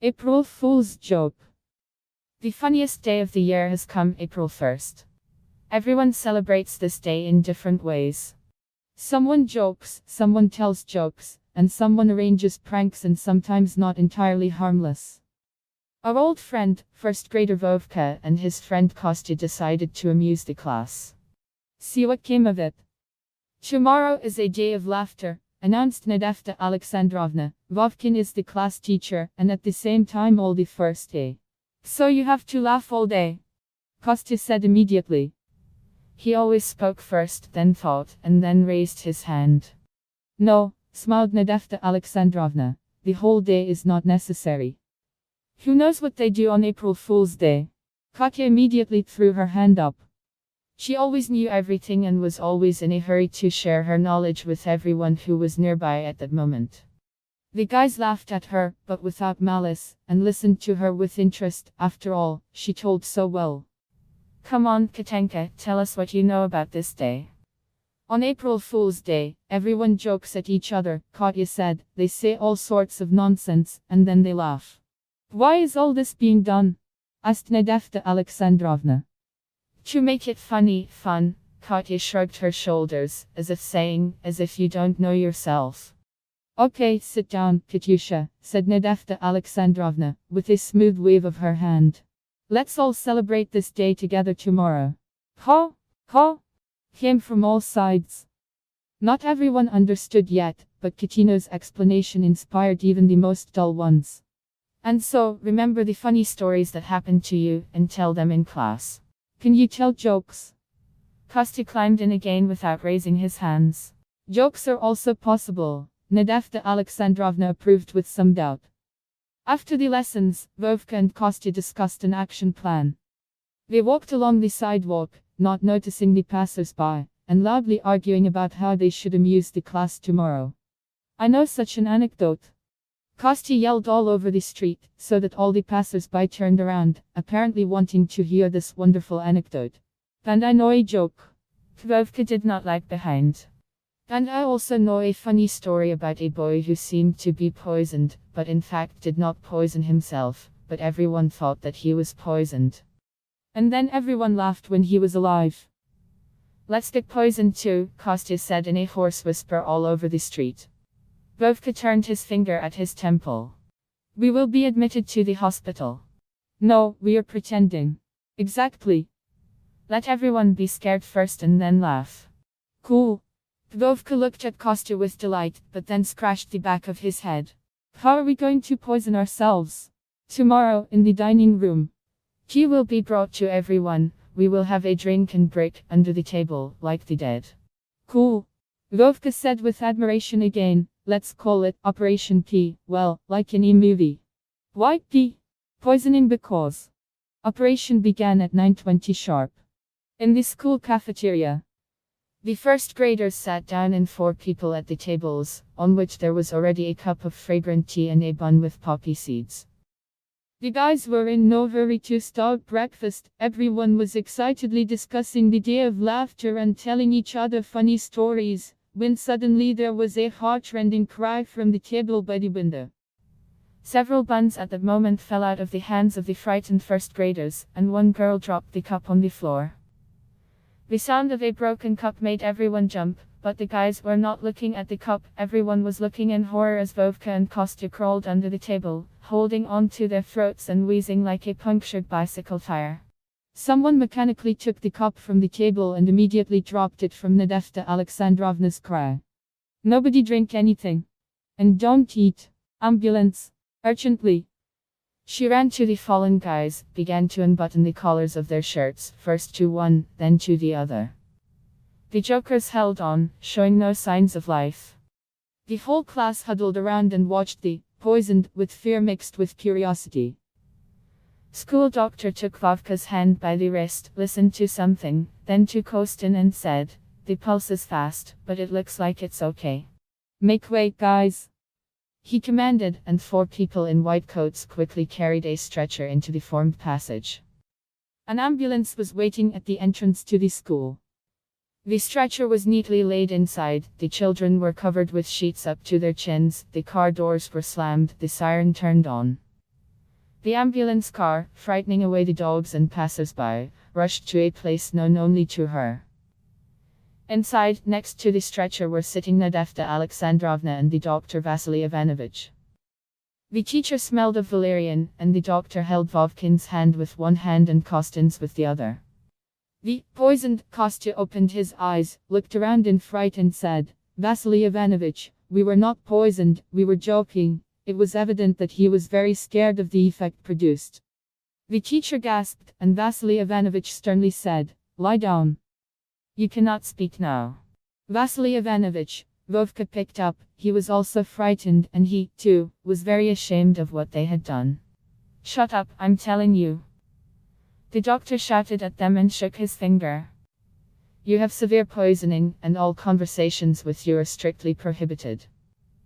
April Fool's joke. The funniest day of the year has come, April 1st. Everyone celebrates this day in different ways. Someone jokes, someone tells jokes, and someone arranges pranks, and sometimes not entirely harmless. Our old friend, first grader Vovka, and his friend Kostya decided to amuse the class. See what came of it. Tomorrow is a day of laughter, announced Nadezhda Alexandrovna. Vovkin is the class teacher, and at the same time all the first day. So you have to laugh all day, Kostya said immediately. He always spoke first, then thought, and then raised his hand. No, smiled Nadezhda Alexandrovna, the whole day is not necessary. Who knows what they do on April Fool's Day? Katya immediately threw her hand up. She always knew everything and was always in a hurry to share her knowledge with everyone who was nearby at that moment. The guys laughed at her, but without malice, and listened to her with interest. After all, she told so well. Come on, Katenka, tell us what you know about this day. On April Fool's Day, everyone jokes at each other, Katya said. They say all sorts of nonsense, and then they laugh. Why is all this being done? Asked Nadezhda Alexandrovna. To make it fun, Katya shrugged her shoulders, as if saying, as if you don't know yourself. Okay, sit down, Katyusha, said Nadezhda Alexandrovna, with a smooth wave of her hand. Let's all celebrate this day together tomorrow. Ho, ho, came from all sides. Not everyone understood yet, but Katina's explanation inspired even the most dull ones. And so, remember the funny stories that happened to you, and tell them in class. Can you tell jokes? Kostya climbed in again without raising his hands. Jokes are also possible, Nadezhda Alexandrovna approved with some doubt. After the lessons, Vovka and Kostya discussed an action plan. They walked along the sidewalk, not noticing the passers-by, and loudly arguing about how they should amuse the class tomorrow. I know such an anecdote. Kostya yelled all over the street, so that all the passers-by turned around, apparently wanting to hear this wonderful anecdote. And I know a joke. Vovka did not lag behind. And I also know a funny story about a boy who seemed to be poisoned, but in fact did not poison himself, but everyone thought that he was poisoned. And then everyone laughed when he was alive. Let's get poisoned too, Kostya said in a hoarse whisper all over the street. Vovka turned his finger at his temple. We will be admitted to the hospital. No, we are pretending. Exactly. Let everyone be scared first and then laugh. Cool. Vovka looked at Kostya with delight, but then scratched the back of his head. How are we going to poison ourselves? Tomorrow, in the dining room. Tea will be brought to everyone. We will have a drink and break under the table, like the dead. Cool. Vovka said with admiration again. Let's call it Operation P, well, like in a movie. Why P? Poisoning because. Operation began at 9:20 sharp. In the school cafeteria. The first graders sat down and 4 people at the tables, on which there was already a cup of fragrant tea and a bun with poppy seeds. The guys were in no hurry to start breakfast. Everyone was excitedly discussing the day of laughter and telling each other funny stories, when suddenly there was a heart-rending cry from the table by the window. Several buns at that moment fell out of the hands of the frightened first graders, and one girl dropped the cup on the floor. The sound of a broken cup made everyone jump, but the guys were not looking at the cup. Everyone was looking in horror as Vovka and Kostya crawled under the table, holding on to their throats and wheezing like a punctured bicycle tire. Someone mechanically took the cup from the table and immediately dropped it from Nadezhda Alexandrovna's cry. Nobody drink anything. And don't eat. Ambulance. Urgently. She ran to the fallen guys, began to unbutton the collars of their shirts, first to one, then to the other. The jokers held on, showing no signs of life. The whole class huddled around and watched the, poisoned, with fear mixed with curiosity. School doctor took Vovka's hand by the wrist, listened to something, then to Kostya and said, the pulse is fast, but it looks like it's okay. Make way, guys. He commanded, and 4 people in white coats quickly carried a stretcher into the formed passage. An ambulance was waiting at the entrance to the school. The stretcher was neatly laid inside, the children were covered with sheets up to their chins, the car doors were slammed, the siren turned on. The ambulance car, frightening away the dogs and passers-by, rushed to a place known only to her. Inside, next to the stretcher, were sitting Nadezhda Alexandrovna and the doctor Vasily Ivanovich. The teacher smelled of valerian, and the doctor held Vovkin's hand with one hand and Kostin's with the other. The poisoned Kostya opened his eyes, looked around in fright and said, "Vasily Ivanovich, we were not poisoned, we were joking." It was evident that he was very scared of the effect produced. The teacher gasped, and Vasily Ivanovich sternly said, "Lie down. You cannot speak now." Vasily Ivanovich, Vovka picked up, he was also frightened, and he, too, was very ashamed of what they had done. "Shut up, I'm telling you." The doctor shouted at them and shook his finger. "You have severe poisoning, and all conversations with you are strictly prohibited."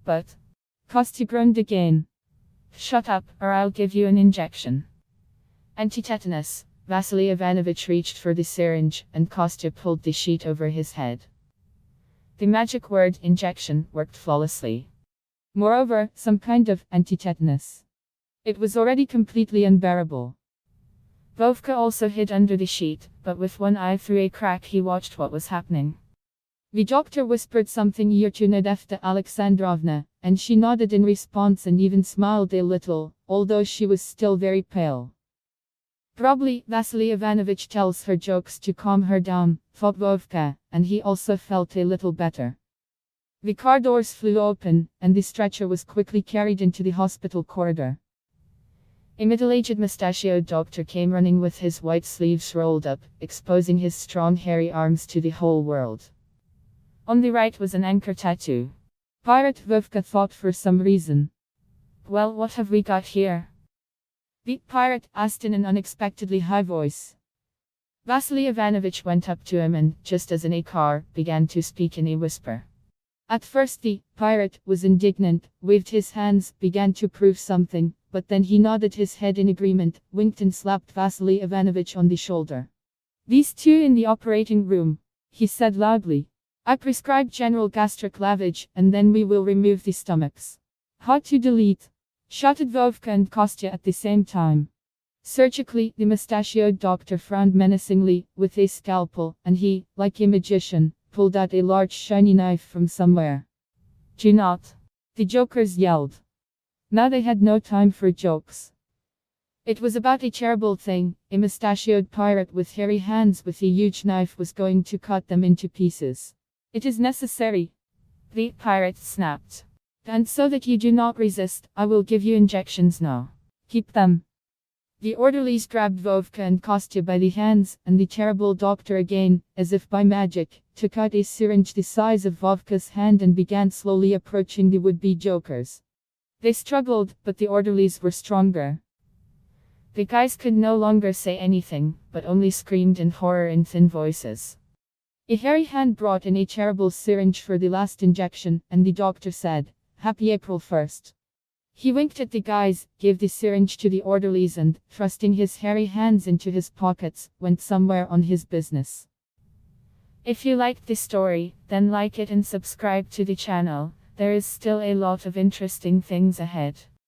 "But," Kostya groaned again. "Shut up, or I'll give you an injection." Antitetanus. Vasily Ivanovich reached for the syringe, and Kostya pulled the sheet over his head. The magic word injection worked flawlessly. Moreover, some kind of antitetanus. It was already completely unbearable. Vovka also hid under the sheet, but with one eye through a crack he watched what was happening. The doctor whispered something ear to Nadezhda Alexandrovna, and she nodded in response and even smiled a little, although she was still very pale. Probably Vasily Ivanovich tells her jokes to calm her down, thought Vovka, and he also felt a little better. The car doors flew open, and the stretcher was quickly carried into the hospital corridor. A middle-aged mustachioed doctor came running with his white sleeves rolled up, exposing his strong hairy arms to the whole world. On the right was an anchor tattoo. Pirate, Vovka thought for some reason. "Well, what have we got here?" the pirate asked in an unexpectedly high voice. Vasily Ivanovich went up to him and, just as in a car, began to speak in a whisper. At first the pirate was indignant, waved his hands, began to prove something, but then he nodded his head in agreement, winked and slapped Vasily Ivanovich on the shoulder. "These two in the operating room," he said loudly. "I prescribe general gastric lavage, and then we will remove the stomachs." "How to delete?" shouted Vovka and Kostya at the same time. Surgically, the mustachioed doctor frowned menacingly, with a scalpel, and he, like a magician, pulled out a large shiny knife from somewhere. "Do not!" the jokers yelled. Now they had no time for jokes. It was about a terrible thing. A mustachioed pirate with hairy hands with a huge knife was going to cut them into pieces. "It is necessary," the pirate snapped. "And so that you do not resist, I will give you injections now. Keep them." The orderlies grabbed Vovka and Kostya by the hands, and the terrible doctor again, as if by magic, took out a syringe the size of Vovka's hand and began slowly approaching the would-be jokers. They struggled, but the orderlies were stronger. The guys could no longer say anything, but only screamed in horror in thin voices. A hairy hand brought in a terrible syringe for the last injection, and the doctor said, "Happy April 1st. He winked at the guys, gave the syringe to the orderlies and, thrusting his hairy hands into his pockets, went somewhere on his business. If you liked this story, then like it and subscribe to the channel. There is still a lot of interesting things ahead.